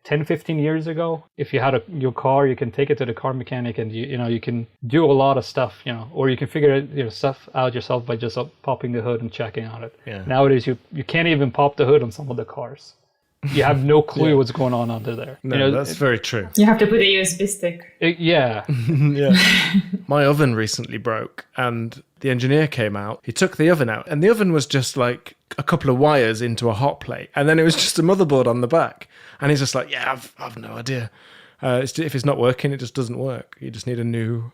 10, 15 years ago, if you had your car, you can take it to the car mechanic and you can do a lot of stuff, or you can figure it, stuff out yourself by just popping the hood and checking on it. Yeah. Nowadays, you can't even pop the hood on some of the cars. You have no clue what's going on under there. No, that's very true. You have to put a USB stick. Yeah. My oven recently broke and the engineer came out. He took the oven out and the oven was just like a couple of wires into a hot plate. And then it was just a motherboard on the back. And he's just like, I've no idea. If it's not working, it just doesn't work. You just need a new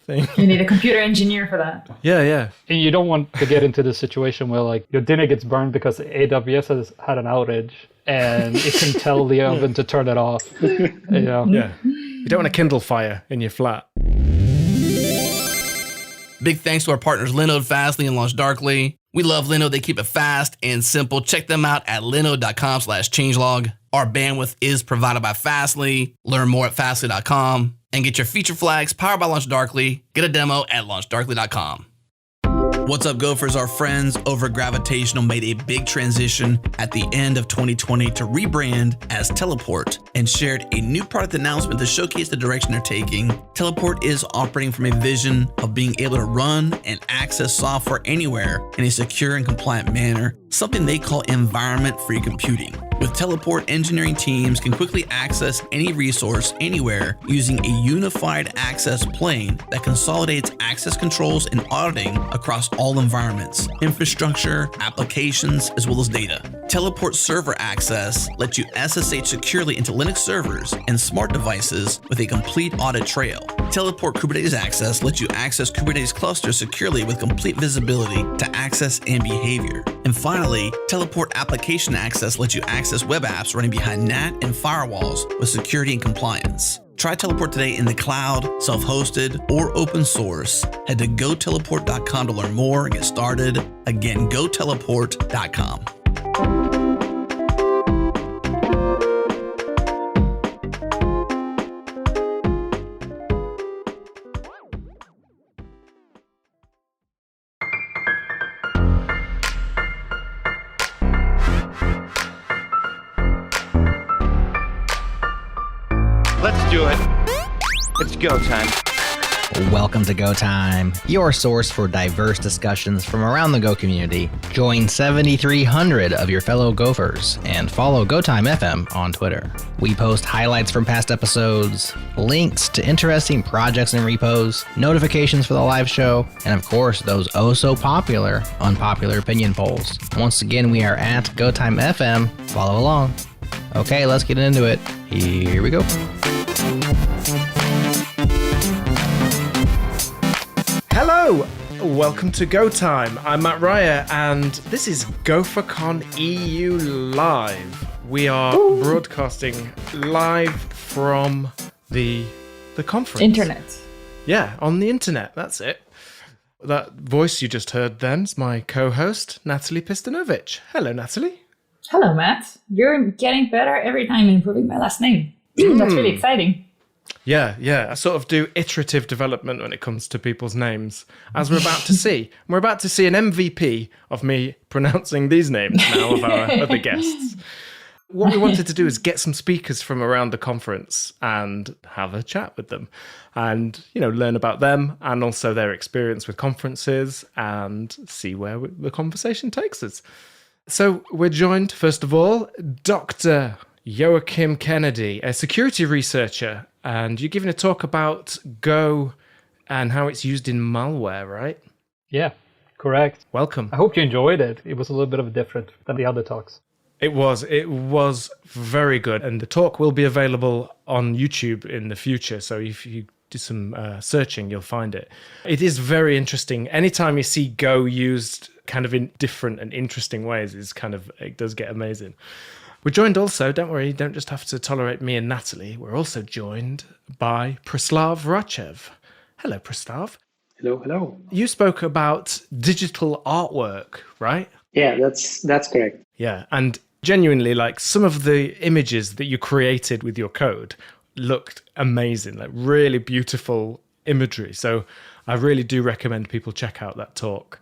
thing. You need a computer engineer for that. Yeah. And you don't want to get into the situation where like your dinner gets burned because AWS has had an outage and it can tell the oven to turn it off. Yeah. You don't want a Kindle Fire in your flat. Big thanks to our partners Linode, Fastly, and LaunchDarkly. We love Linode. They keep it fast and simple. Check them out at linode.com/changelog. Our bandwidth is provided by Fastly. Learn more at fastly.com and get your feature flags powered by LaunchDarkly. Get a demo at launchdarkly.com. What's up, Gophers? Our friends over at Gravitational made a big transition at the end of 2020 to rebrand as Teleport and shared a new product announcement to showcase the direction they're taking. Teleport is operating from a vision of being able to run and access software anywhere in a secure and compliant manner, something they call environment-free computing. With Teleport, engineering teams can quickly access any resource anywhere using a unified access plane that consolidates access controls and auditing across all environments, infrastructure, applications, as well as data. Teleport server access lets you SSH securely into Linux servers and smart devices with a complete audit trail. Teleport Kubernetes access lets you access Kubernetes clusters securely with complete visibility to access and behavior. And finally, Teleport application access lets you access web apps running behind NAT and firewalls with security and compliance. Try Teleport today in the cloud, self-hosted, or open source. Head to goteleport.com to learn more and get started. Again, goteleport.com. Let's do it. It's go time. Welcome to Go Time, your source for diverse discussions from around the Go community. Join 7,300 of your fellow Gophers and follow Go Time FM on Twitter. We post highlights from past episodes, links to interesting projects and repos, notifications for the live show, and of course those oh so popular unpopular opinion polls. Once again, we are at Go Time FM. Follow along. Okay, let's get into it. Here we go. Hello, welcome to Go Time. I'm Matt Ryer, and this is GopherCon EU Live. We are broadcasting live from the conference. Internet. Yeah, on the internet. That's it. That voice you just heard then is my co-host, Natalie Pistanovich. Hello, Natalie. Hello, Matt. You're getting better every time improving my last name. That's really exciting. Yeah. I sort of do iterative development when it comes to people's names, as we're about to see. We're about to see an MVP of me pronouncing these names now of our other guests. What we wanted to do is get some speakers from around the conference and have a chat with them and, learn about them and also their experience with conferences and see where the conversation takes us. So we're joined, first of all, Dr. Joachim Kennedy, a security researcher, and you're giving a talk about Go and how it's used in malware, right? Yeah, correct. Welcome. I hope you enjoyed it. It was a little bit of different than the other talks. It was very good. And the talk will be available on YouTube in the future. So if you do some searching, you'll find it. It is very interesting. Anytime you see Go used kind of in different and interesting ways, it does get amazing. We're joined also, don't worry, you don't just have to tolerate me and Natalie. We're also joined by Preslav Rachev. Hello, Preslav. Hello. You spoke about digital artwork, right? Yeah, that's correct. Yeah, and genuinely, like some of the images that you created with your code looked amazing, like really beautiful imagery. So I really do recommend people check out that talk.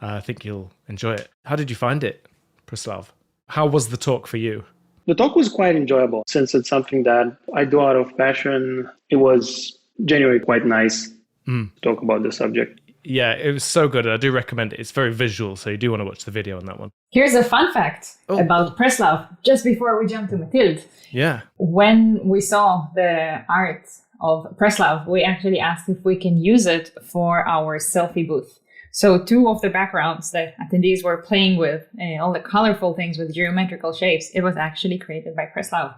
I think you'll enjoy it. How did you find it, Preslav? How was the talk for you? The talk was quite enjoyable since it's something that I do out of passion. It was genuinely quite nice to talk about the subject. Yeah, it was so good. I do recommend it. It's very visual, so you do want to watch the video on that one. Here's a fun fact about Preslav, just before we jump to Mathilde. Yeah. When we saw the art of Preslav, we actually asked if we can use it for our selfie booth. So 2 of the backgrounds that attendees were playing with, all the colorful things with geometrical shapes, it was actually created by Preslav.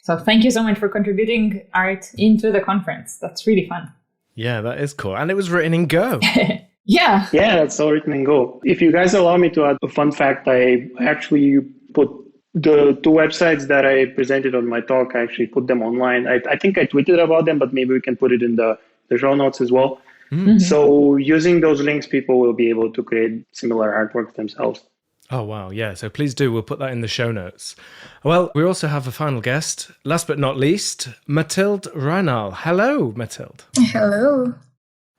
So thank you so much for contributing art into the conference. That's really fun. Yeah, that is cool. And it was written in Go. Yeah. Yeah, that's all written in Go. If you guys allow me to add a fun fact, I actually put the 2 websites that I presented on my talk, I actually put them online. I think I tweeted about them, but maybe we can put it in the show notes as well. Mm-hmm. So using those links, people will be able to create similar artwork themselves. Oh, wow. Yeah. So please do. We'll put that in the show notes. Well, we also have a final guest. Last but not least, Mathilde Reinal. Hello, Mathilde. Hello.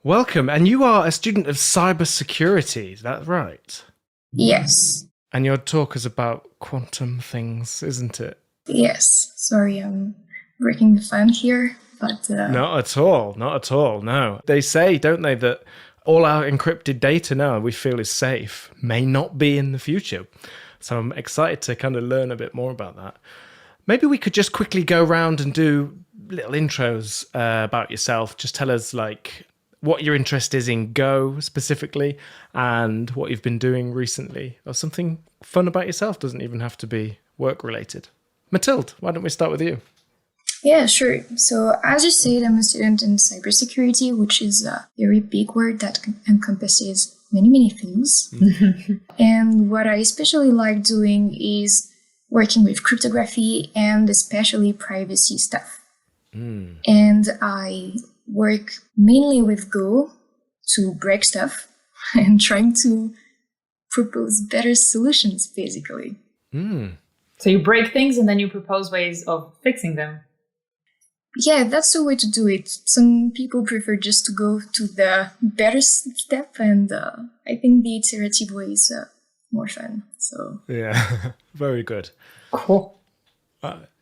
Welcome. And you are a student of cybersecurity. Is that right? Yes. And your talk is about quantum things, isn't it? Yes. Sorry, I'm breaking the fan here, but... Not at all. Not at all. No. They say, don't they, that all our encrypted data now we feel is safe may not be in the future. So I'm excited to kind of learn a bit more about that. Maybe we could just quickly go around and do little intros about yourself. Just tell us like what your interest is in Go specifically and what you've been doing recently or something fun about yourself. Doesn't even have to be work related. Mathilde, why don't we start with you? Yeah, sure. So as you said, I'm a student in cybersecurity, which is a very big word that encompasses many, many things. Mm-hmm. And what I especially like doing is working with cryptography and especially privacy stuff. Mm. And I work mainly with Go to break stuff and trying to propose better solutions, basically. Mm. So you break things and then you propose ways of fixing them. Yeah, that's the way to do it. Some people prefer just to go to the better step, and I think the iterative way is more fun. So yeah, very good. Cool.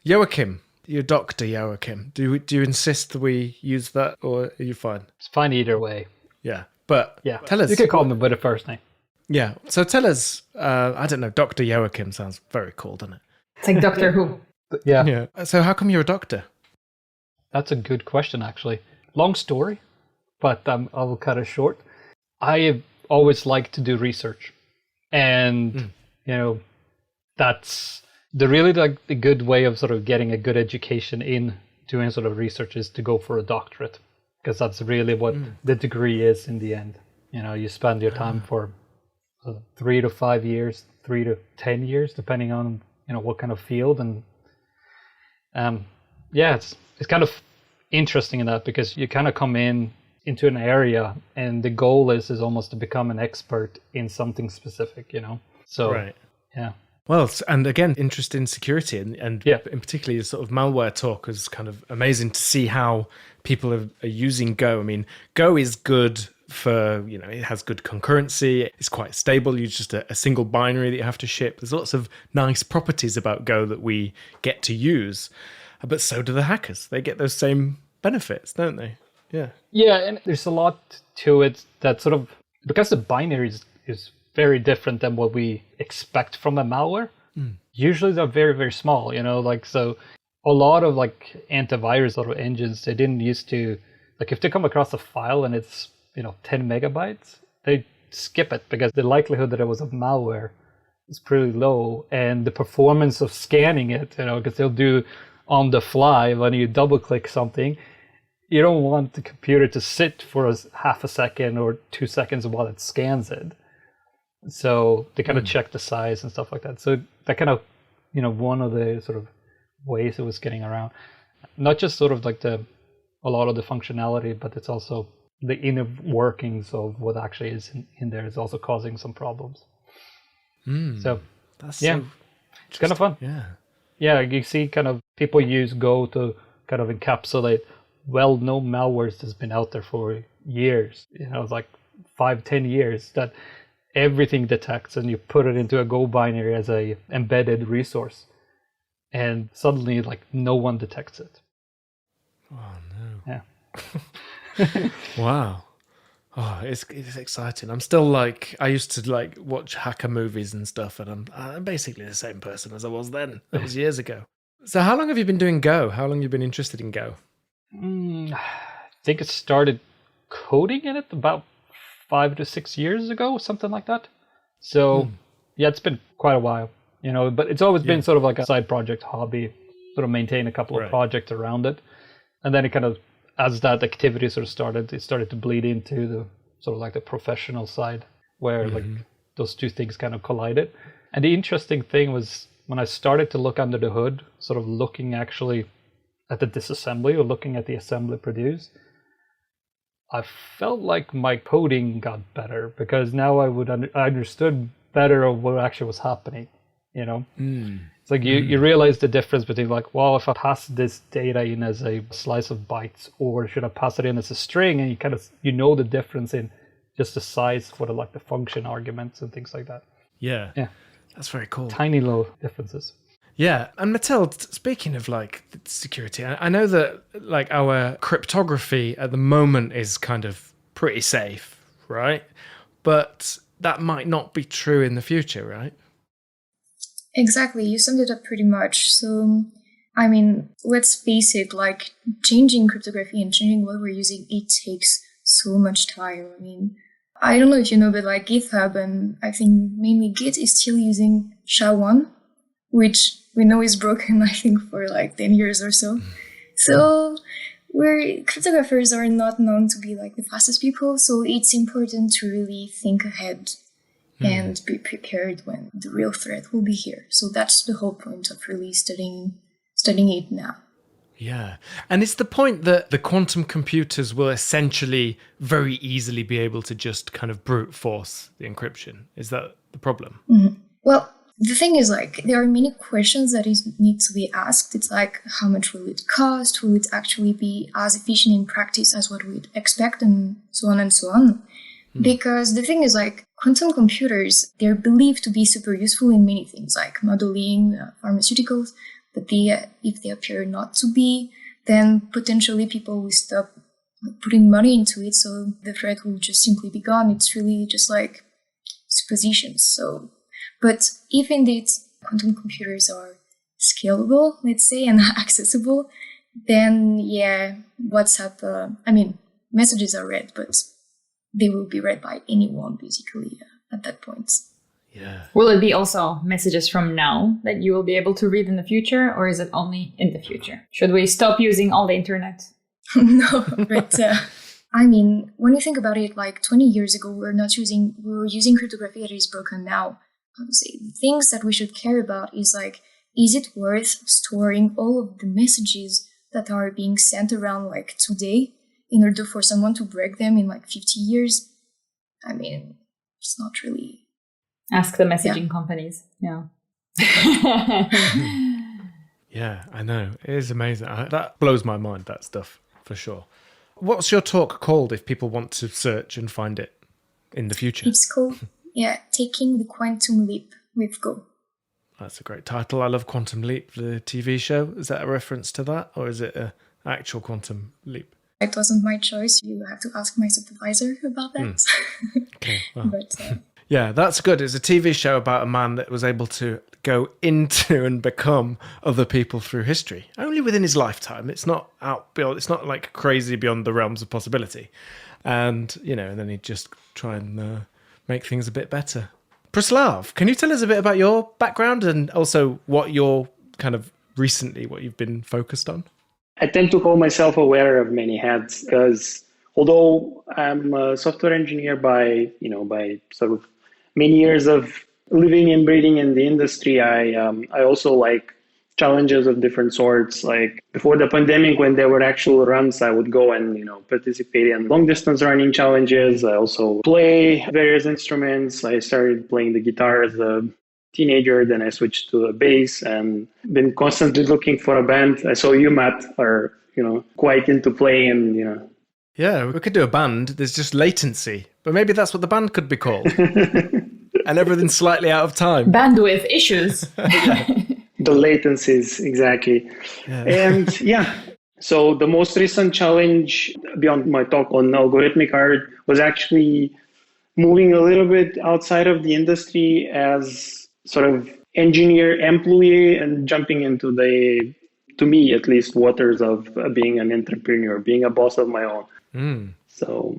Joachim, you're Dr. Joachim. Do you insist that we use that, or are you fine? It's fine either way. Yeah, but yeah, tell us. You can call me by the first name. Yeah, so tell us. I don't know. Dr. Joachim sounds very cool, doesn't it? It's like Doctor Who. Yeah. Yeah. So how come you're a doctor? That's a good question, actually. Long story, but I'll cut it short. I have always liked to do research, and you know, that's the really like the good way of sort of getting a good education in doing sort of research is to go for a doctorate, because that's really what the degree is in the end. You know, you spend your time for 3 to 5 years, 3 to 10 years, depending on what kind of field, and yeah, it's kind of interesting in that because you kind of come into an area and the goal is almost to become an expert in something specific, So, right. Yeah. Well, and again, interest in security and yeah. in particularly the sort of malware talk is kind of amazing to see how people are using Go. I mean, Go is good for, it has good concurrency. It's quite stable. You just a single binary that you have to ship. There's lots of nice properties about Go that we get to use. But so do the hackers. They get those same benefits, don't they? Yeah. Yeah, and there's a lot to it that sort of, because the binary is very different than what we expect from a malware. Usually they're very, very small, so a lot of antivirus sort of engines, they didn't used to, if they come across a file and it's, 10 megabytes, they skip it because the likelihood that it was a malware is pretty low, and the performance of scanning it, because they'll do on the fly when you double click something, you don't want the computer to sit for half a second or 2 seconds while it scans it. So they kind of check the size and stuff like that. So that kind of, one of the sort of ways it was getting around, not just sort of a lot of the functionality, but it's also the inner workings of what actually is in there is also causing some problems. So that's it's kind of fun. Yeah, you see kind of people use Go to kind of encapsulate well-known malwares that's been out there for years, 5-10 years, that everything detects, and you put it into a Go binary as a embedded resource. and suddenly like no one detects it. Oh no. Yeah. Wow. Oh, it's exciting. I'm still like, I used to like watch hacker movies and stuff, and I'm basically the same person as I was then. That was years ago. So how long have you been doing Go? How long have you been interested in Go? I think it started coding in it about 5 to 6 years ago, something like that. So yeah, it's been quite a while, but it's always been sort of like a side project hobby, sort of maintain a couple of projects around it. And then it kind of, as that activity sort of started, it started to bleed into the sort of like the professional side where like those two things kind of collided. And the interesting thing was when I started to look under the hood, sort of looking actually at the disassembly or looking at the assembly produced, I felt like my coding got better because now I understood better of what actually was happening, It's like you realize the difference between like, well, if I pass this data in as a slice of bytes or should I pass it in as a string, and you kind of, the difference in just the size for the function arguments and things like that. Yeah. Yeah. That's very cool. Tiny little differences. Yeah, and Mathilde, speaking of like security, I know that like our cryptography at the moment is kind of pretty safe, right? But that might not be true in the future, right? Exactly, you summed it up pretty much. So, I mean, let's face it, like changing cryptography and changing what we're using, it takes so much time. I mean, I don't know if you know, but like GitHub and I think mainly Git is still using SHA-1, which we know is broken, I think, for like 10 years or so. So cryptographers are not known to be like the fastest people. So it's important to really think ahead and be prepared when the real threat will be here. So that's the whole point of really studying it now. Yeah. And it's the point that the quantum computers will essentially very easily be able to just kind of brute force the encryption. Is that the problem? Mm-hmm. Well, the thing is, like, there are many questions that need to be asked. It's like, how much will it cost? Will it actually be as efficient in practice as what we'd expect? And so on and so on. Because the thing is, like, quantum computers, they're believed to be super useful in many things, like modeling, pharmaceuticals. But if they appear not to be, then potentially people will stop putting money into it. So the threat will just simply be gone. It's really just like suppositions. So, but if indeed quantum computers are scalable, let's say, and accessible, then yeah, WhatsApp, messages are read, but they will be read by anyone basically at that point. Yeah. Will it be also messages from now that you will be able to read in the future, or is it only in the future? Should we stop using all the internet? No, but when you think about it, like 20 years ago, we were using cryptography that is broken now. I would say the things that we should care about is like, is it worth storing all of the messages that are being sent around like today in order for someone to break them in like 50 years? I mean, it's not really. Ask the messaging companies. Yeah. Yeah, I know. It is amazing. That blows my mind, that stuff, for sure. What's your talk called if people want to search and find it in the future? It's called, Taking the Quantum Leap with Go. That's a great title. I love Quantum Leap, the TV show. Is that a reference to that, or is it an actual quantum leap? It wasn't my choice. You have to ask my supervisor about that. Okay, well. But yeah, that's good. It's a TV show about a man that was able to go into and become other people through history, only within his lifetime. It's not it's not like crazy beyond the realms of possibility. And, and then he'd just try and make things a bit better. Preslav, can you tell us a bit about your background and also what you're kind of recently, what you've been focused on? I tend to call myself a wearer of many hats because although I'm a software engineer by sort of many years of living and breathing in the industry, I also like challenges of different sorts. Like before the pandemic, when there were actual runs, I would go and participate in long distance running challenges. I also play various instruments. I started playing the guitar as a teenager, then I switched to a bass and been constantly looking for a band. I saw you, Matt, are quite into playing. Yeah, we could do a band. There's just latency, but maybe that's what the band could be called. And everything's slightly out of time. Bandwidth issues. The latencies, exactly. And so the most recent challenge beyond my talk on algorithmic art was actually moving a little bit outside of the industry as sort of engineer employee and jumping into the, to me at least, waters of being an entrepreneur, being a boss of my own. So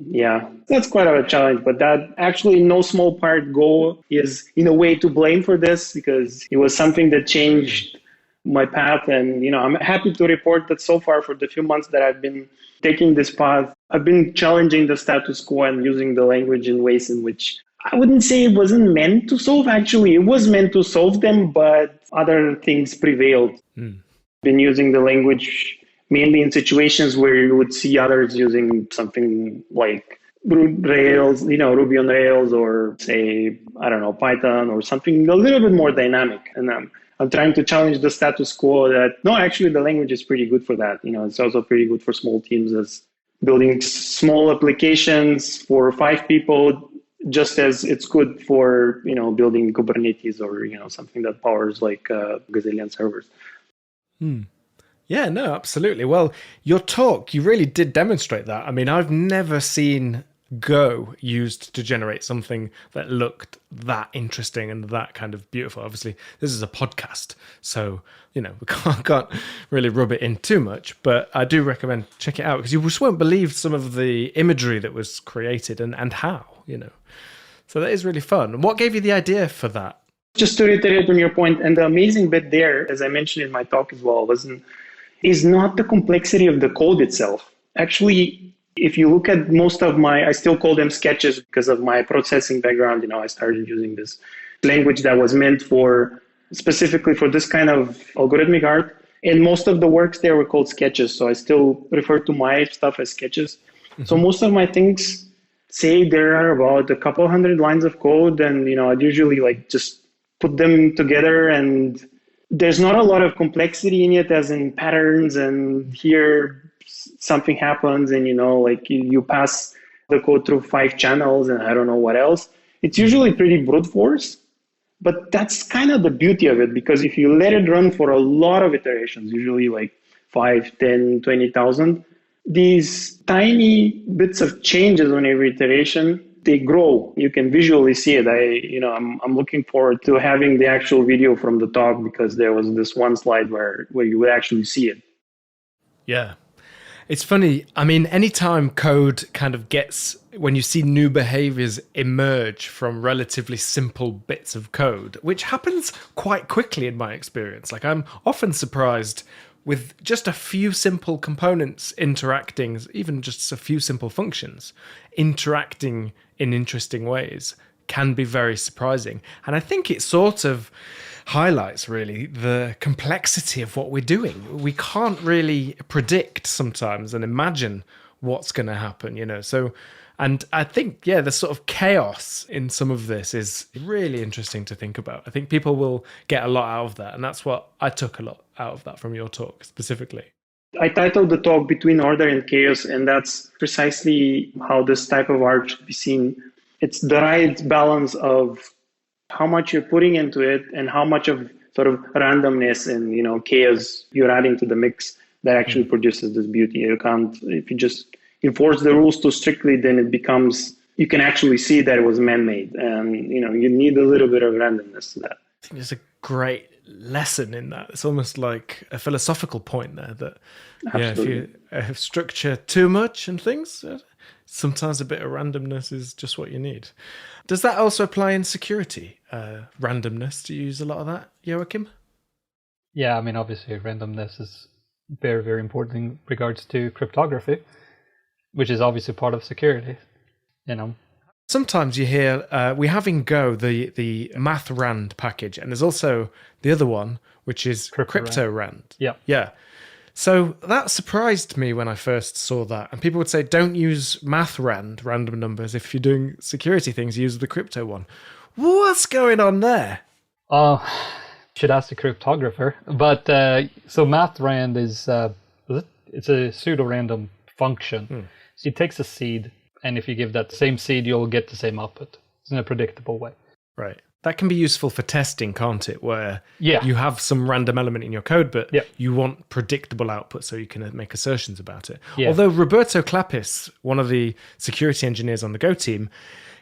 that's quite a challenge, but that actually no small part Go is in a way to blame for this, because it was something that changed my path. And, I'm happy to report that so far for the few months that I've been taking this path, I've been challenging the status quo and using the language in ways in which I wouldn't say it wasn't meant to solve. Actually, it was meant to solve them, but other things prevailed. Been using the language mainly in situations where you would see others using something like Rails, Ruby on Rails, or say, I don't know, Python or something a little bit more dynamic. And I'm trying to challenge the status quo that, no, actually the language is pretty good for that. It's also pretty good for small teams as building small applications for 5 people, just as it's good for, building Kubernetes or, something that powers like gazillion servers. Yeah, no, absolutely. Well, your talk, you really did demonstrate that. I mean, I've never seen Go used to generate something that looked that interesting and that kind of beautiful. Obviously, this is a podcast, so, we can't really rub it in too much, but I do recommend check it out, because you just won't believe some of the imagery that was created and how, So that is really fun. What gave you the idea for that? Just to reiterate on your point, and the amazing bit there, as I mentioned in my talk as well, is not the complexity of the code itself. Actually, if you look at most of I still call them sketches because of my processing background. I started using this language that was meant specifically for this kind of algorithmic art. And most of the works there were called sketches. So I still refer to my stuff as sketches. So most of my things say there are about a couple hundred lines of code. And, I'd usually just put them together, and there's not a lot of complexity in it, as in patterns, and here something happens and, you pass the code through 5 channels and I don't know what else. It's usually pretty brute force, but that's kind of the beauty of it, because if you let it run for a lot of iterations, usually like 5, 10, 20,000, these tiny bits of changes on every iteration, they grow. You can visually see it. I'm looking forward to having the actual video from the talk, because there was this one slide where you would actually see it. Yeah. It's funny. I mean, anytime code kind of when you see new behaviors emerge from relatively simple bits of code, which happens quite quickly in my experience. Like, I'm often surprised with just a few simple components interacting, even just a few simple functions interacting in interesting ways can be very surprising. And I think it sort of highlights really the complexity of what we're doing. We can't really predict sometimes and imagine what's going to happen, So, and I think, the sort of chaos in some of this is really interesting to think about. I think people will get a lot out of that. And that's what I took a lot out of that from your talk specifically. I titled the talk Between Order and Chaos, and that's precisely how this type of art should be seen. It's the right balance of how much you're putting into it and how much of sort of randomness and, chaos you're adding to the mix that actually produces this beauty. You can't, if you just enforce the rules too strictly, then it becomes, you can actually see that it was man-made, and, you need a little bit of randomness to that. I think there's a great lesson in that. It's almost like a philosophical point there that, if you have structure too much and things, sometimes a bit of randomness is just what you need. Does that also apply in security? Randomness, do you use a lot of that, Joachim? Yeah, I mean, obviously randomness is very, very important in regards to cryptography, which is obviously part of security, Sometimes you hear, we have in Go the MathRand package, and there's also the other one, which is CryptoRand. Yeah. Yeah. So that surprised me when I first saw that. And people would say, don't use MathRand, random numbers. If you're doing security things, use the crypto one. What's going on there? Should ask the cryptographer. But so MathRand is it's a pseudo-random function. So it takes a seed, and if you give that same seed, you'll get the same output. It's in a predictable way. Right. That can be useful for testing, can't it? Where Yeah. you have some random element in your code, but Yeah. you want predictable output so you can make assertions about it. Yeah. Although Roberto Clapis, one of the security engineers on the Go team,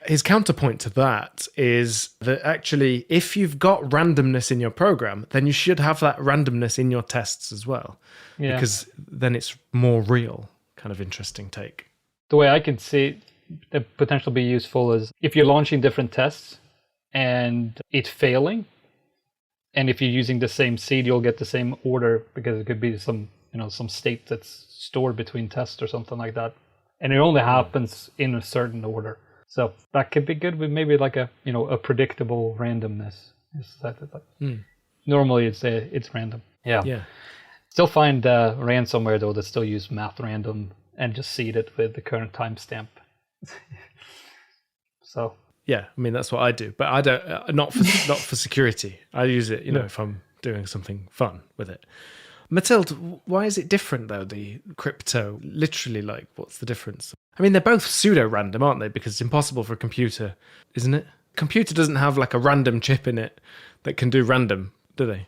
his counterpoint to that is that actually, if you've got randomness in your program, then you should have that randomness in your tests as well. Yeah. Because then it's more real. Kind of interesting take. The way I can see the potential be useful is if you're launching different tests and it's failing, and if you're using the same seed, you'll get the same order because it could be some state that's stored between tests or something like that, and it only happens in a certain order. So that could be good with maybe like a predictable randomness. Normally it's random. Yeah. Still find ransomware though that still use math random and just seed it with the current timestamp. So Yeah, I mean that's what I do, but I don't not for security. I use it, if I'm doing something fun with it. Mathilde, why is it different though? The crypto, literally, like, what's the difference? I mean, they're both pseudo-random, aren't they? Because it's impossible for a computer, isn't it? Computer doesn't have like a random chip in it that can do random, do they?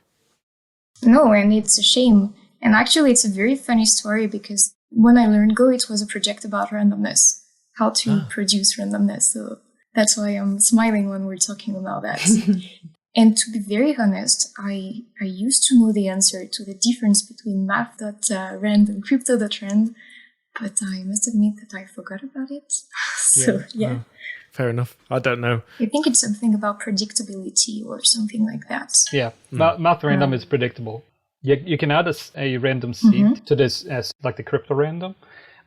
No, and it's a shame. And actually, it's a very funny story because when I learned Go, it was a project about randomness, how to produce randomness. So that's why I'm smiling when we're talking about that. And to be very honest, I used to know the answer to the difference between math.rand and crypto.rand, but I must admit that I forgot about it. So, yeah. Fair enough. I don't know. I think it's something about predictability or something like that. Yeah, math random is predictable. You can add a random seed to this as like the crypto random,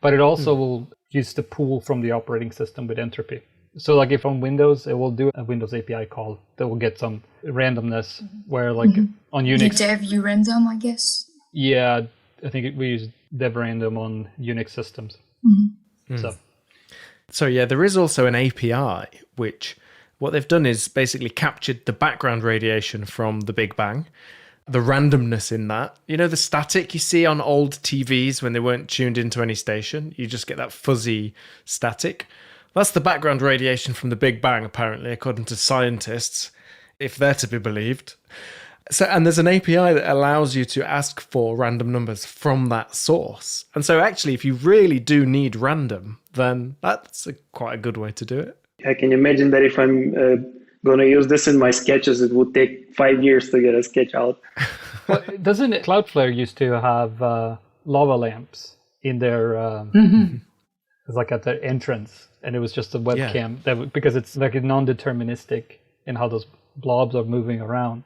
but it also will use the pool from the operating system with entropy. So like if on Windows, it will do a Windows API call that will get some randomness where like on Unix. The dev urandom, I guess. Yeah, I think we use dev random on Unix systems. So yeah, there is also an API, which what they've done is basically captured the background radiation from the Big Bang, the randomness in that. You know, the static you see on old TVs when they weren't tuned into any station? You just get that fuzzy static. That's the background radiation from the Big Bang, apparently, according to scientists, if they're to be believed. So, and there's an API that allows you to ask for random numbers from that source. And so actually, if you really do need random, then that's quite a good way to do it. I can imagine that if I'm going to use this in my sketches, it would take 5 years to get a sketch out. Well, doesn't Cloudflare used to have lava lamps in their, like at their entrance, and it was just a webcam because it's like a non-deterministic in how those blobs are moving around.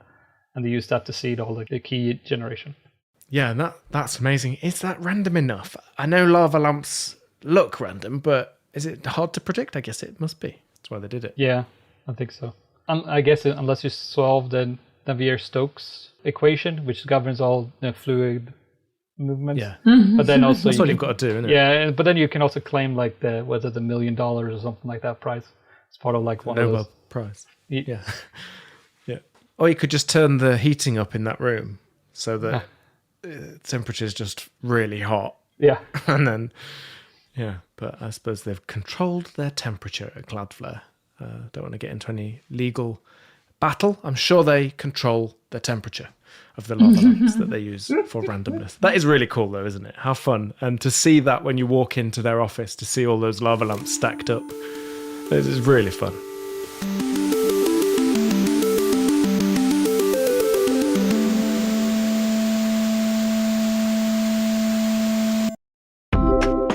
And they use that to seed all the key generation. Yeah, and that's amazing. Is that random enough? I know lava lamps look random, but is it hard to predict? I guess it must be. That's why they did it. Yeah, I think so. I guess unless you solve the Navier-Stokes equation, which governs all the fluid movements. Yeah. But then also that's what you've got to do, isn't it? Yeah, but then you can also claim like the $1 million or something like that prize. It's part of like one Nobel of those Prize. Yeah. Or you could just turn the heating up in that room so that temperature is just really hot. Yeah. And then, but I suppose they've controlled their temperature at Cloudflare. Don't want to get into any legal battle. I'm sure they control the temperature of the lava lamps that they use for randomness. That is really cool though, isn't it? How fun. And to see that when you walk into their office, to see all those lava lamps stacked up, it is really fun.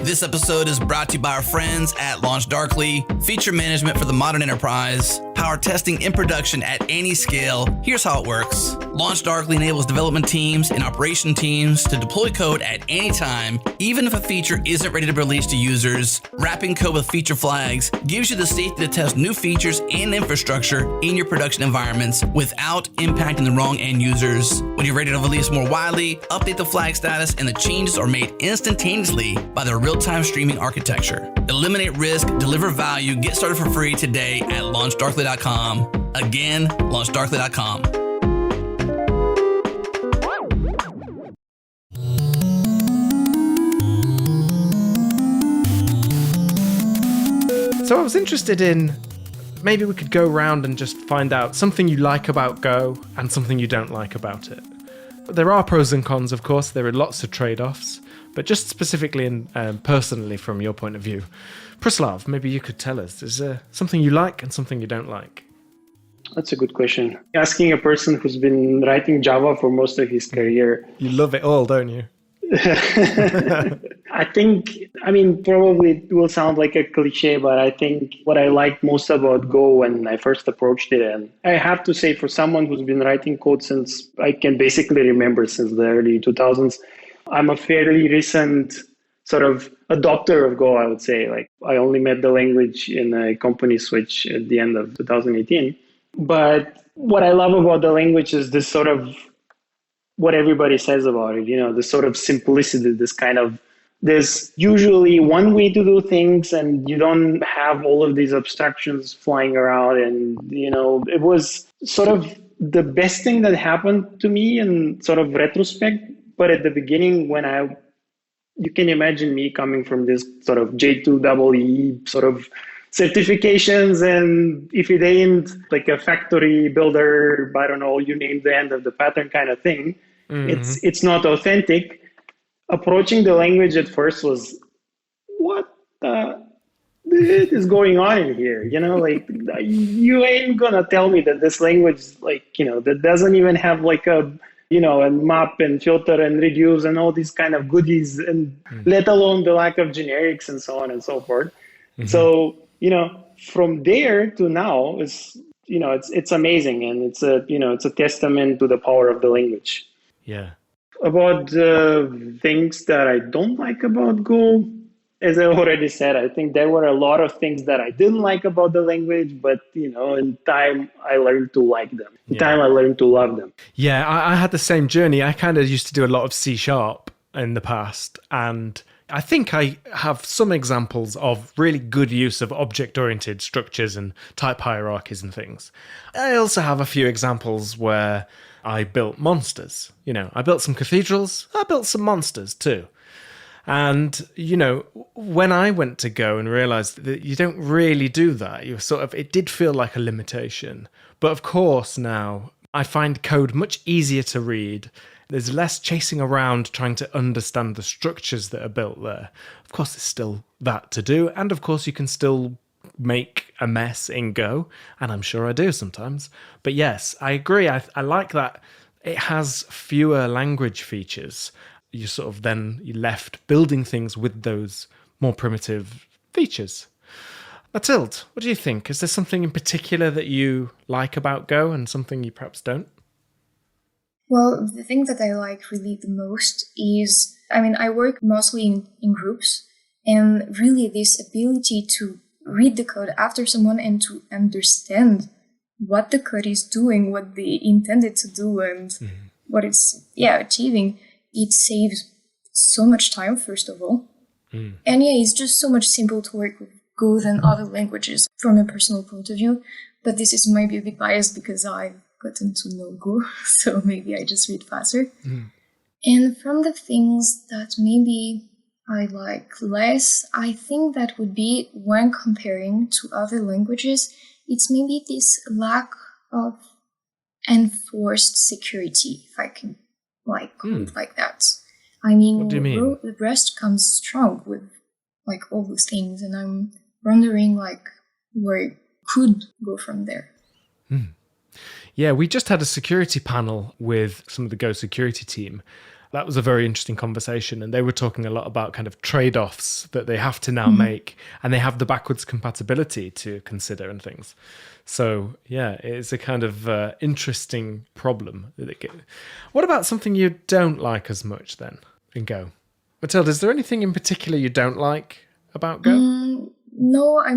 This episode is brought to you by our friends at LaunchDarkly, feature management for the modern enterprise, power testing in production at any scale. Here's how it works. LaunchDarkly enables development teams and operation teams to deploy code at any time, even if a feature isn't ready to release to users. Wrapping code with feature flags gives you the safety to test new features and infrastructure in your production environments without impacting the wrong end users. When you're ready to release more widely, update the flag status, and the changes are made instantaneously by their real-time streaming architecture. Eliminate risk, deliver value, get started for free today at launchdarkly.com. Again, launchdarkly.com. So I was interested in maybe we could go around and just find out something you like about Go and something you don't like about it. There are pros and cons, of course. There are lots of trade-offs, but just specifically and personally from your point of view, Preslav, maybe you could tell us, is there something you like and something you don't like? That's a good question. Asking a person who's been writing Java for most of his career. You love it all, don't you? I mean, probably it will sound like a cliche, but I think what I liked most about Go when I first approached it, and I have to say for someone who's been writing code since I can basically remember since the early 2000s, I'm a fairly recent sort of adopter of Go, I would say. Like, I only met the language in a company switch at the end of 2018. But what I love about the language is this sort of what everybody says about it, this sort of simplicity, there's usually one way to do things and you don't have all of these abstractions flying around. And, it was sort of the best thing that happened to me in sort of retrospect. But at the beginning, you can imagine me coming from this sort of J2EE sort of certifications, and if it ain't like a factory builder, I don't know, you name the end of the pattern kind of thing, it's not authentic. Approaching the language at first was, what the is going on in here? Like, you ain't gonna tell me that this language, that doesn't even have like a map and filter and reduce and all these kind of goodies, and let alone the lack of generics and so on and so forth. So, from there to now is, it's amazing. And it's a testament to the power of the language. Yeah. About things that I don't like about Go, as I already said, I think there were a lot of things that I didn't like about the language, but, in time I learned to like them. In time I learned to love them. Yeah, I had the same journey. I kind of used to do a lot of C# in the past, and I think I have some examples of really good use of object-oriented structures and type hierarchies and things. I also have a few examples where I built monsters. I built some cathedrals. I built some monsters too. And, when I went to Go and realized that you don't really do that, it did feel like a limitation. But of course now I find code much easier to read. There's less chasing around trying to understand the structures that are built there. Of course, there's still that to do. And of course, you can still make a mess in Go. And I'm sure I do sometimes. But yes, I agree. I like that it has fewer language features. You're left building things with those more primitive features. Mathilde, what do you think? Is there something in particular that you like about Go and something you perhaps don't? Well, the thing that I like really the most is, I work mostly in groups, and really this ability to read the code after someone and to understand what the code is doing, what they intended to do, and what it's achieving, it saves so much time, first of all. And it's just so much simpler to work with Go than other languages from a personal point of view. But this is maybe a bit biased because I've gotten to know Go, so maybe I just read faster. And from the things that maybe I like less, I think that would be when comparing to other languages, it's maybe this lack of enforced security, if I can call it like that. What do you mean? The Rust comes strong with all those things, and I'm wondering where it could go from there. Yeah, we just had a security panel with some of the Go security team. That was a very interesting conversation, and they were talking a lot about kind of trade-offs that they have to now make, and they have the backwards compatibility to consider and things. So, yeah, it's a kind of interesting problem. What about something you don't like as much then in Go? Mathilde, is there anything in particular you don't like about Go? No, I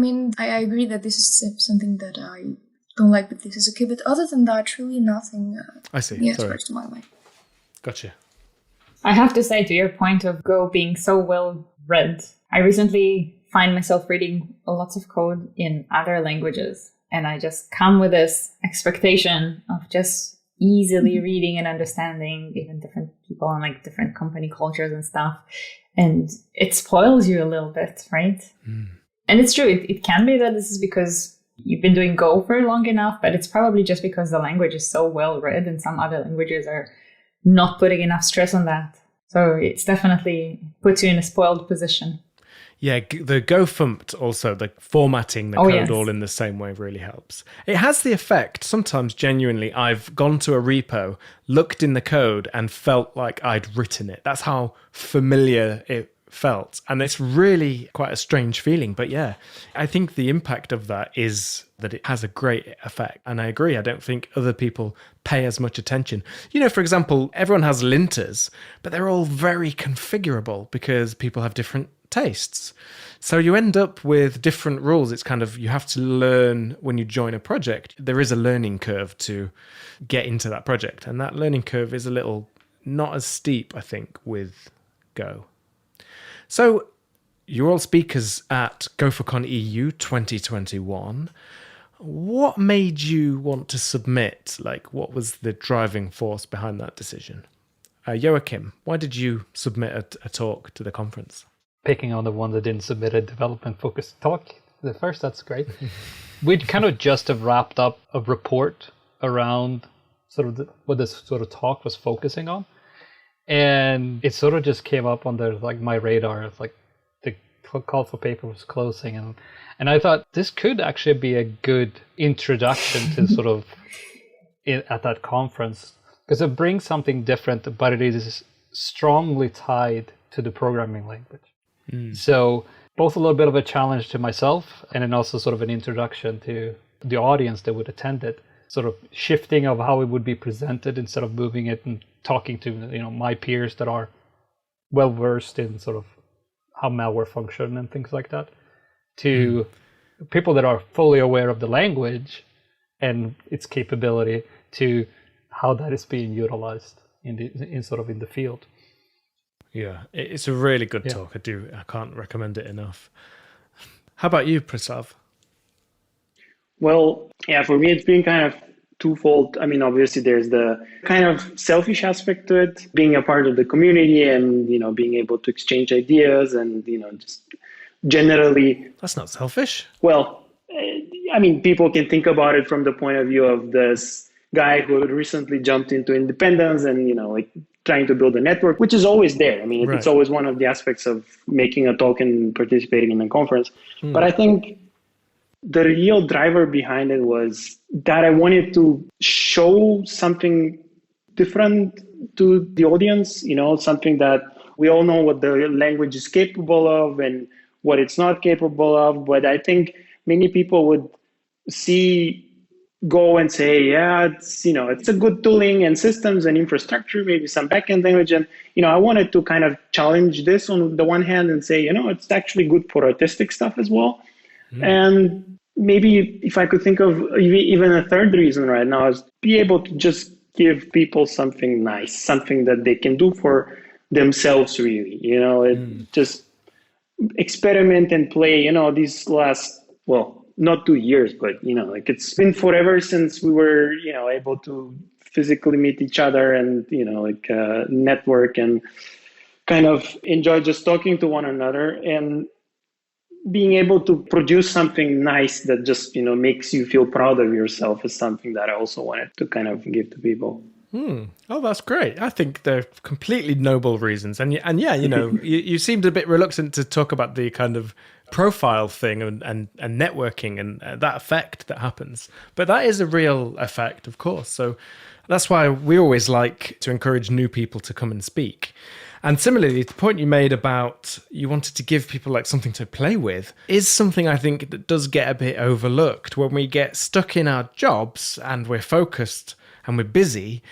agree that this is something that I don't like, but this is okay. But other than that, really nothing. I see. Sorry. To my mind. Gotcha. I have to say, to your point of Go being so well read, I recently find myself reading lots of code in other languages. And I just come with this expectation of just easily reading and understanding even different people and different company cultures and stuff. And it spoils you a little bit, right? And it's true. It can be that this is because you've been doing Go for long enough, but it's probably just because the language is so well read and some other languages are not putting enough stress on that. So it's definitely puts you in a spoiled position. Yeah, the GoFumped also, the formatting the code all in the same way really helps. It has the effect, sometimes genuinely, I've gone to a repo, looked in the code and felt like I'd written it. That's how familiar it felt. And it's really quite a strange feeling. But yeah, I think the impact of that is that it has a great effect. And I agree, I don't think other people pay as much attention. You know, for example, everyone has linters, but they're all very configurable because people have different tastes. So you end up with different rules. It's kind of, you have to learn when you join a project. There is a learning curve to get into that project. And that learning curve is a little not as steep, I think, with Go. So you're all speakers at GopherCon EU 2021. What made you want to submit? Like, what was the driving force behind that decision? Joachim, why did you submit a talk to the conference? Picking on the one that didn't submit a development-focused talk the first, that's great. We'd kind of just have wrapped up a report around sort of what this sort of talk was focusing on. And it sort of just came up on my radar. It's like the call for paper was closing. And I thought this could actually be a good introduction to sort of at that conference. Because it brings something different, but it is strongly tied to the programming language. So both a little bit of a challenge to myself and then also sort of an introduction to the audience that would attend it, sort of shifting of how it would be presented instead of moving it and talking to, you know, my peers that are well versed in sort of how malware function and things like that, to people that are fully aware of the language and its capability, to how that is being utilized in the field. Yeah, it's a really good talk. I can't recommend it enough. How about you, Preslav? Well, yeah, for me, it's been kind of twofold. I mean, obviously, there's the kind of selfish aspect to it, being a part of the community and, you know, being able to exchange ideas and, you know, just generally. That's not selfish. Well, I mean, people can think about it from the point of view of this guy who recently jumped into independence and, you know, like trying to build a network, which is always there. I mean, it's always one of the aspects of making a talk and participating in a conference. But I think the real driver behind it was that I wanted to show something different to the audience, you know, something that we all know what the language is capable of and what it's not capable of. But I think many people would go and say, yeah, it's, you know, it's a good tooling and systems and infrastructure, maybe some backend language. And, you know, I wanted to kind of challenge this on the one hand and say, you know, it's actually good for artistic stuff as well. And maybe if I could think of even a third reason right now is be able to just give people something nice, something that they can do for themselves, really, you know, just experiment and play, you know, these last, well, not 2 years, but, you know, like it's been forever since we were, you know, able to physically meet each other and, you know, like network and kind of enjoy just talking to one another and being able to produce something nice that just, you know, makes you feel proud of yourself is something that I also wanted to kind of give to people. Oh, that's great. I think they're completely noble reasons. And yeah, you know, you seemed a bit reluctant to talk about the kind of profile thing and networking and that effect that happens. But that is a real effect, of course. So that's why we always like to encourage new people to come and speak. And similarly, the point you made about you wanted to give people like something to play with is something I think that does get a bit overlooked. When we get stuck in our jobs and we're focused and we're busy,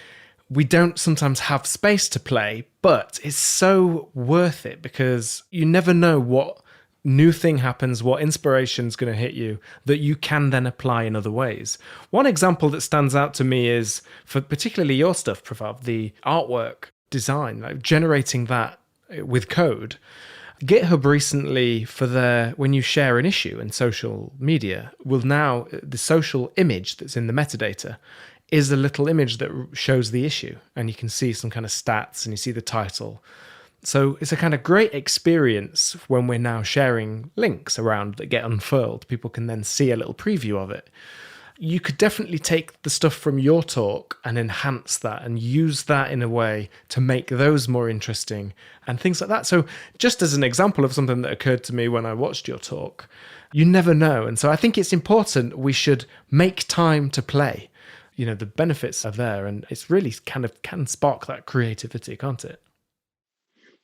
we don't sometimes have space to play, but it's so worth it because you never know what new thing happens, what inspiration's going to hit you that you can then apply in other ways. One example that stands out to me is for particularly your stuff, Preslav, the artwork design, like generating that with code. GitHub recently, for when you share an issue in social media, will now, the social image that's in the metadata is a little image that shows the issue, and you can see some kind of stats and you see the title. So it's a kind of great experience when we're now sharing links around that get unfurled. People can then see a little preview of it. You could definitely take the stuff from your talk and enhance that and use that in a way to make those more interesting and things like that. So just as an example of something that occurred to me when I watched your talk, you never know. And so I think it's important we should make time to play. You know, the benefits are there, and it's really kind of can spark that creativity, can't it?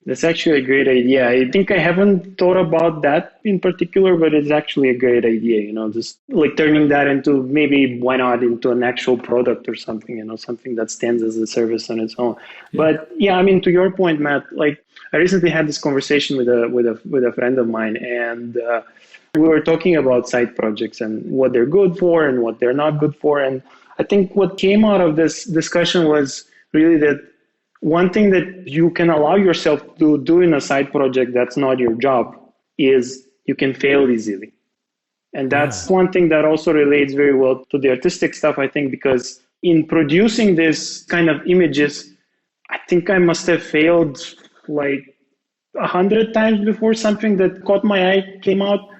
That's actually a great idea. I think I haven't thought about that in particular, but it's actually a great idea, you know, just like turning that into maybe, why not, into an actual product or something, you know, something that stands as a service on its own. Yeah. But yeah, I mean, to your point, Matt, like I recently had this conversation with a friend of mine, and we were talking about side projects and what they're good for and what they're not good for. And I think what came out of this discussion was really that one thing that you can allow yourself to do in a side project that's not your job is you can fail easily. And that's one thing that also relates very well to the artistic stuff, I think, because in producing this kind of images, I think I must have failed like 100 times before something that caught my eye came out.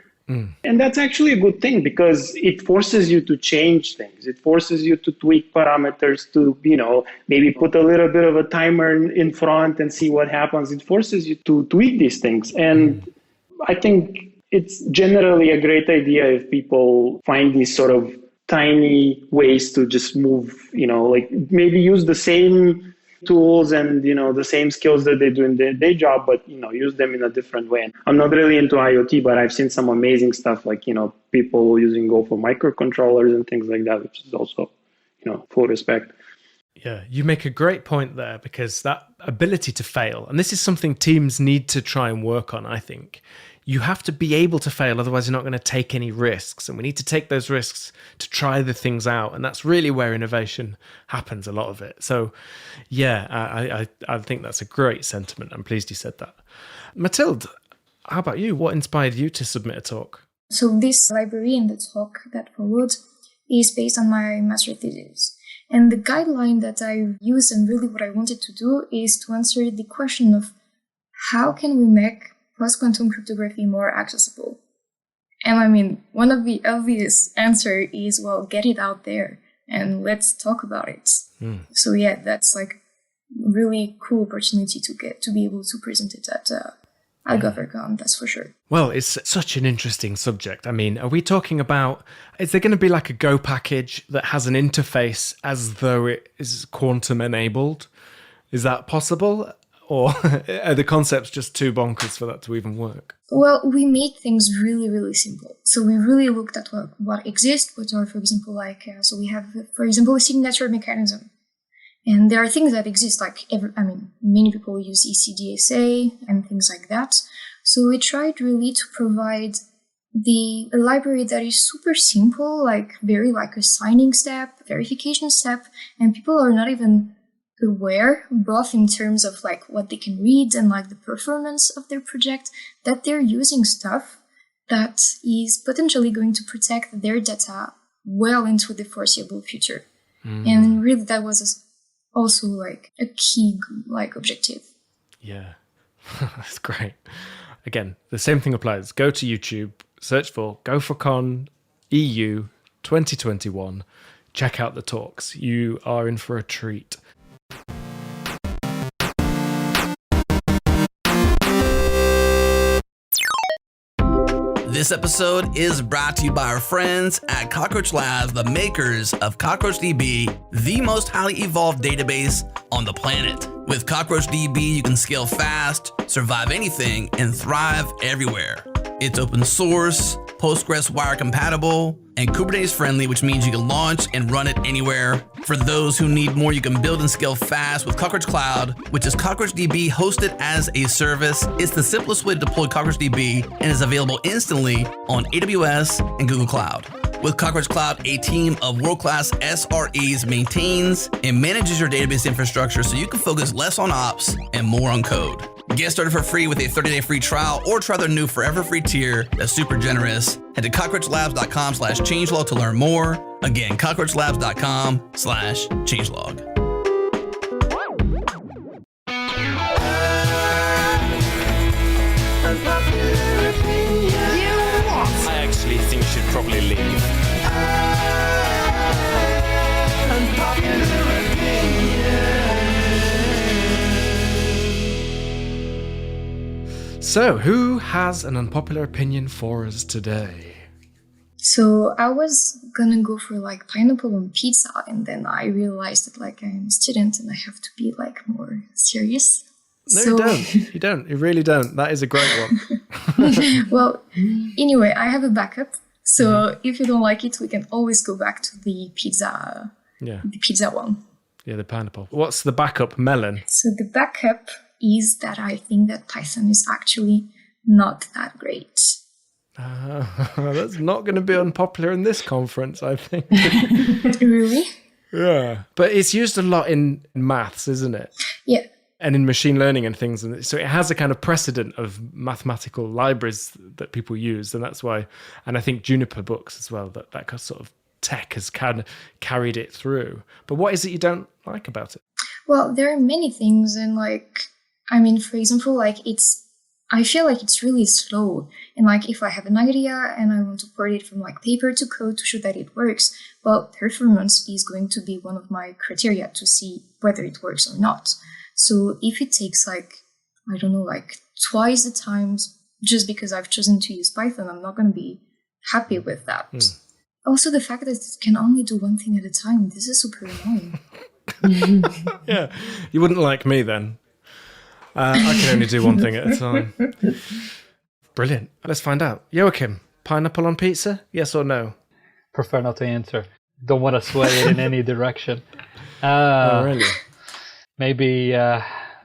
And that's actually a good thing because it forces you to change things. It forces you to tweak parameters, to, you know, maybe put a little bit of a timer in front and see what happens. It forces you to tweak these things. And I think it's generally a great idea if people find these sort of tiny ways to just move, you know, like maybe use the same tools and, you know, the same skills that they do in their day job, but, you know, use them in a different way. And I'm not really into IoT, but I've seen some amazing stuff like, you know, people using Go for microcontrollers and things like that, which is also, you know, full respect. Yeah, you make a great point there, because that ability to fail, and this is something teams need to try and work on, I think. You have to be able to fail, otherwise you're not going to take any risks. And we need to take those risks to try the things out. And that's really where innovation happens, a lot of it. So yeah, I think that's a great sentiment. I'm pleased you said that. Mathilde, how about you? What inspired you to submit a talk? So this library and the talk that followed is based on my master thesis. And the guideline that I used and really what I wanted to do is to answer the question of how can we make post-quantum cryptography more accessible? And I mean, one of the obvious answer is, well, get it out there and let's talk about it. So yeah, that's like really cool opportunity to be able to present it at GopherCon, that's for sure. Well, it's such an interesting subject. I mean, are we talking about, is there going to be like a Go package that has an interface as though it is quantum enabled? Is that possible? Or are the concepts just too bonkers for that to even work? Well, we made things really, really simple. So we really looked at what exists, what are, for example, like, so we have, for example, a signature mechanism. And there are things that exist, like, many people use ECDSA and things like that. So we tried really to provide a library that is super simple, like very like a signing step, verification step, and people are not even aware, both in terms of like what they can read and like the performance of their project, that they're using stuff that is potentially going to protect their data well into the foreseeable future. And really that was also like a key like objective. Yeah, that's great. Again, the same thing applies. Go to YouTube, search for GopherCon EU 2021, check out the talks. You are in for a treat. This episode is brought to you by our friends at Cockroach Labs, the makers of CockroachDB, the most highly evolved database on the planet. With CockroachDB, you can scale fast, survive anything, and thrive everywhere. It's open source, Postgres wire compatible, and Kubernetes friendly, which means you can launch and run it anywhere. For those who need more, you can build and scale fast with Cockroach Cloud, which is CockroachDB hosted as a service. It's the simplest way to deploy CockroachDB and is available instantly on AWS and Google Cloud. With Cockroach Cloud, a team of world-class SREs maintains and manages your database infrastructure so you can focus less on ops and more on code. Get started for free with a 30-day free trial or try their new forever free tier that's super generous. Head to cockroachlabs.com/changelog to learn more. Again, cockroachlabs.com/changelog. probably leave. So, who has an unpopular opinion for us today? So I was gonna go for like pineapple on pizza, and then I realized that like I'm a student and I have to be like more serious. No, you don't. You don't. You really don't. That is a great one. Well, anyway, I have a backup. So if you don't like it, we can always go back to the pizza. Yeah. The pizza one. Yeah, the pineapple. What's the backup? Melon. So the backup is that I think that Python is actually not that great. That's not going to be unpopular in this conference, I think. Really? Yeah. But it's used a lot in maths, isn't it? Yeah. And in machine learning and things. And so it has a kind of precedent of mathematical libraries that people use. And that's why, and I think Juniper books as well, that sort of tech has kind of carried it through. But what is it you don't like about it? Well, there are many things. And like, I mean, for example, like I feel like it's really slow. And like if I have an idea and I want to port it from like paper to code to show that it works, well, performance is going to be one of my criteria to see whether it works or not. So if it takes like, I don't know, like twice the times just because I've chosen to use Python, I'm not going to be happy with that. Also, the fact that it can only do one thing at a time, this is super annoying. Yeah, you wouldn't like me then. I can only do one thing at a time. Brilliant. Let's find out. Joachim, pineapple on pizza? Yes or no? Prefer not to answer. Don't want to sway it in any direction. Oh, really? Maybe.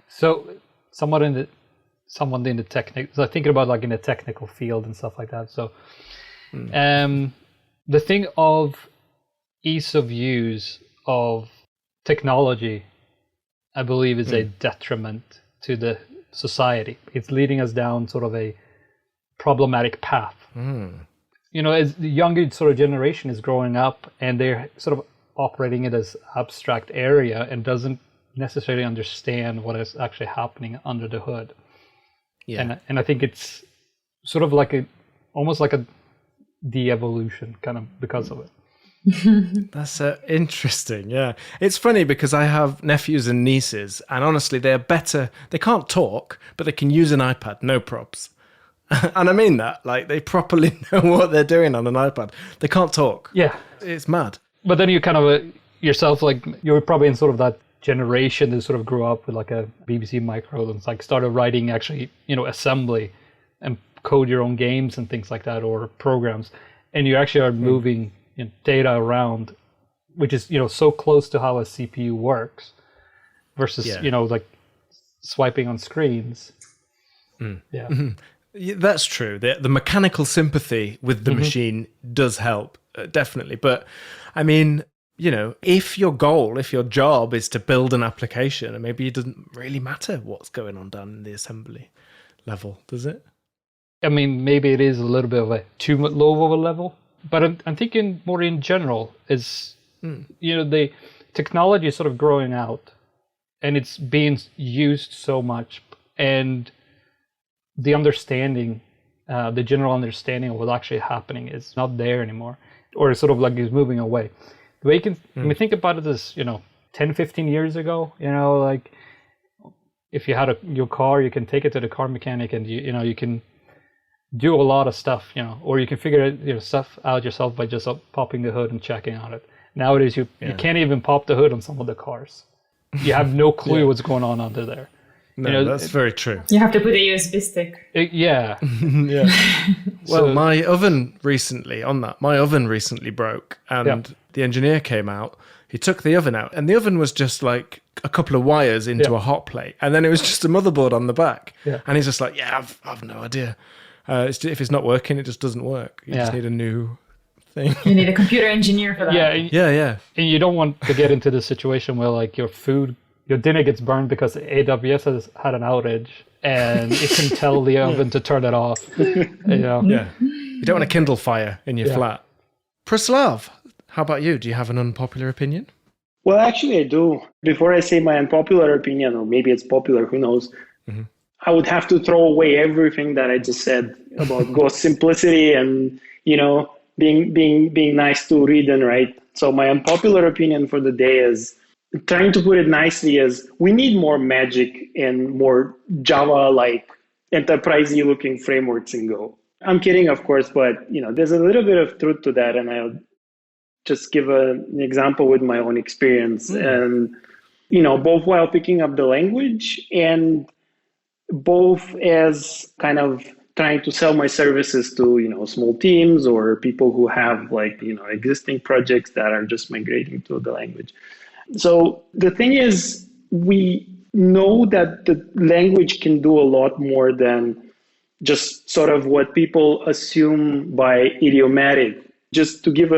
So, someone in the technical. So thinking about like in the technical field and stuff like that. So, the thing of ease of use of technology, I believe, is a detriment to the society. It's leading us down sort of a problematic path. You know, as the younger sort of generation is growing up and they're sort of operating in this abstract area and doesn't necessarily understand what is actually happening under the hood. Yeah. And I think it's sort of like almost like a de-evolution kind of because of it. That's interesting. Yeah, it's funny because I have nephews and nieces, and honestly, they're better. They can't talk, but they can use an iPad, no props. And I mean that, like they properly know what they're doing on an iPad. They can't talk. Yeah, it's mad. But then you kind of yourself, like you're probably in sort of that generation that sort of grew up with like a BBC Micro and like started writing actually, you know, assembly and code your own games and things like that, or programs, and you actually are moving data around, which is, you know, so close to how a CPU works versus, you know, like swiping on screens. Yeah. Yeah, that's true. The mechanical sympathy with the machine does help, definitely. But I mean, you know, if your job is to build an application, and maybe it doesn't really matter what's going on down in the assembly level, does it? I mean, maybe it is a little bit of a too low of a level. But I'm thinking more in general is, you know, the technology is sort of growing out and it's being used so much, and the understanding, the general understanding of what's actually happening is not there anymore, or sort of like is moving away. The way you can, I mean, think about it as, you know, 10, 15 years ago, you know, like if you had your car, you can take it to the car mechanic and you know, you can do a lot of stuff, you know, or you can figure stuff out yourself by just popping the hood and checking on it. Nowadays, you can't even pop the hood on some of the cars. You have no clue what's going on under there. No, you know, that's very true. You have to put a USB stick. Yeah. Well, my oven recently broke, and the engineer came out. He took the oven out, and the oven was just like a couple of wires into a hot plate, and then it was just a motherboard on the back. Yeah. And he's just like, I've no idea. If it's not working, it just doesn't work. You just need a new thing. You need a computer engineer for that. Yeah. And you don't want to get into the situation where like your dinner gets burned because AWS has had an outage and it can tell the oven to turn it off. You know? Yeah. You don't want a Kindle fire in your flat. Praslav, how about you? Do you have an unpopular opinion? Well, actually, I do. Before I say my unpopular opinion, or maybe it's popular, who knows, I would have to throw away everything that I just said about Go simplicity and, you know, being nice to read and write. So my unpopular opinion for the day is, trying to put it nicely, is we need more magic and more Java-like enterprisey looking frameworks in Go. I'm kidding, of course, but there's a little bit of truth to that, and I'll just give an example with my own experience. And both while picking up the language and both as kind of trying to sell my services to small teams or people who have existing projects that are just migrating to the language. So the thing is, we know that the language can do a lot more than just sort of what people assume by idiomatic. Just to give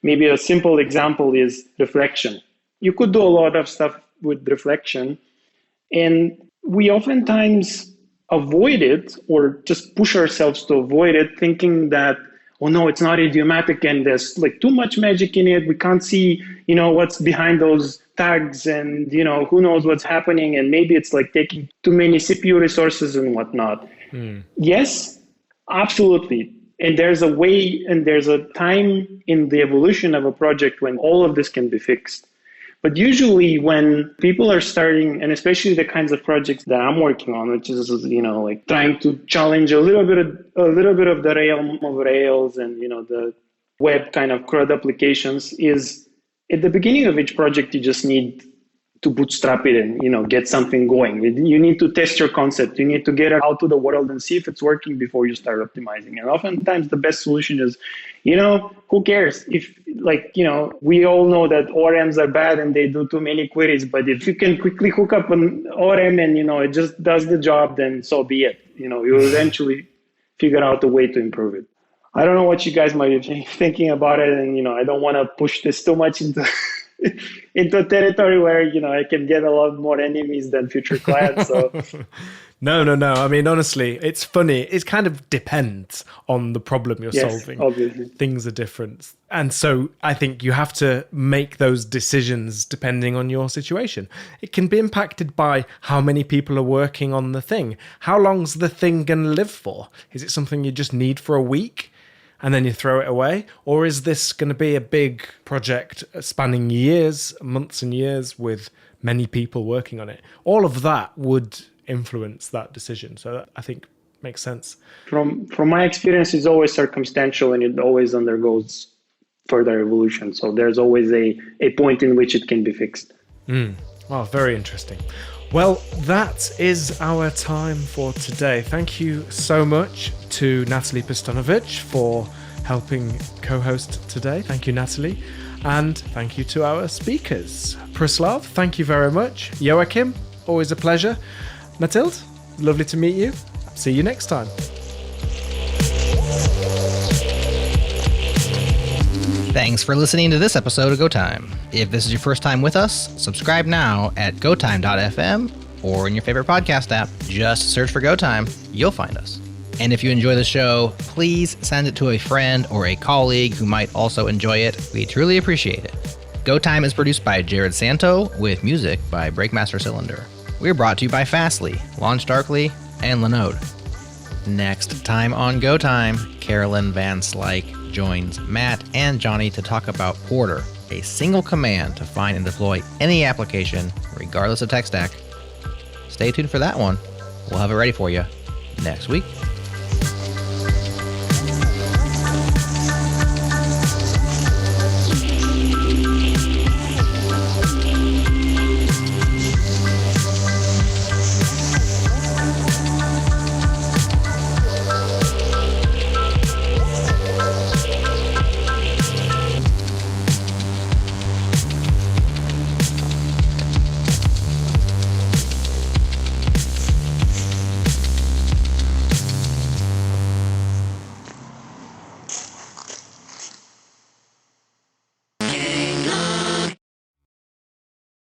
maybe a simple example is reflection. You could do a lot of stuff with reflection, and we oftentimes avoid it or just push ourselves to avoid it, thinking that, oh no, it's not idiomatic and there's too much magic in it. We can't see, what's behind those tags, and, who knows what's happening. And maybe it's taking too many CPU resources and whatnot. Yes, absolutely. And there's a way and there's a time in the evolution of a project when all of this can be fixed. But usually when people are starting, and especially the kinds of projects that I'm working on, which is, trying to challenge a little bit of the realm of Rails and, the web kind of CRUD applications, is at the beginning of each project, you just need to bootstrap it and, get something going. You need to test your concept. You need to get it out to the world and see if it's working before you start optimizing. And oftentimes the best solution is, who cares? If we all know that ORMs are bad and they do too many queries, but if you can quickly hook up an ORM and, it just does the job, then so be it. You'll eventually figure out a way to improve it. I don't know what you guys might be thinking about it. And, I don't want to push this too much into into territory where, I can get a lot more enemies than future clients. So No. I mean, honestly, it's funny. It kind of depends on the problem you're solving. Obviously. Things are different. And so I think you have to make those decisions depending on your situation. It can be impacted by how many people are working on the thing. How long's the thing going to live for? Is it something you just need for a week and then you throw it away? Or is this going to be a big project spanning years, months and years with many people working on it? All of that would influence that decision. So that, I think, makes sense. From my experience, it's always circumstantial and it always undergoes further evolution. So there's always a point in which it can be fixed. Oh, very interesting. Well, that is our time for today. Thank you so much to Natalie Pistonovich for helping co-host today. Thank you, Natalie. And thank you to our speakers. Preslav, thank you very much. Joachim, always a pleasure. Mathilde, lovely to meet you. See you next time. Thanks for listening to this episode of GoTime. If this is your first time with us, subscribe now at gotime.fm or in your favorite podcast app. Just search for GoTime. You'll find us. And if you enjoy the show, please send it to a friend or a colleague who might also enjoy it. We truly appreciate it. GoTime is produced by Jared Santo with music by Breakmaster Cylinder. We're brought to you by Fastly, LaunchDarkly, and Linode. Next time on GoTime, Carolyn Van Slyke joins Matt and Johnny to talk about Porter, a single command to find and deploy any application, regardless of tech stack. Stay tuned for that one. We'll have it ready for you next week.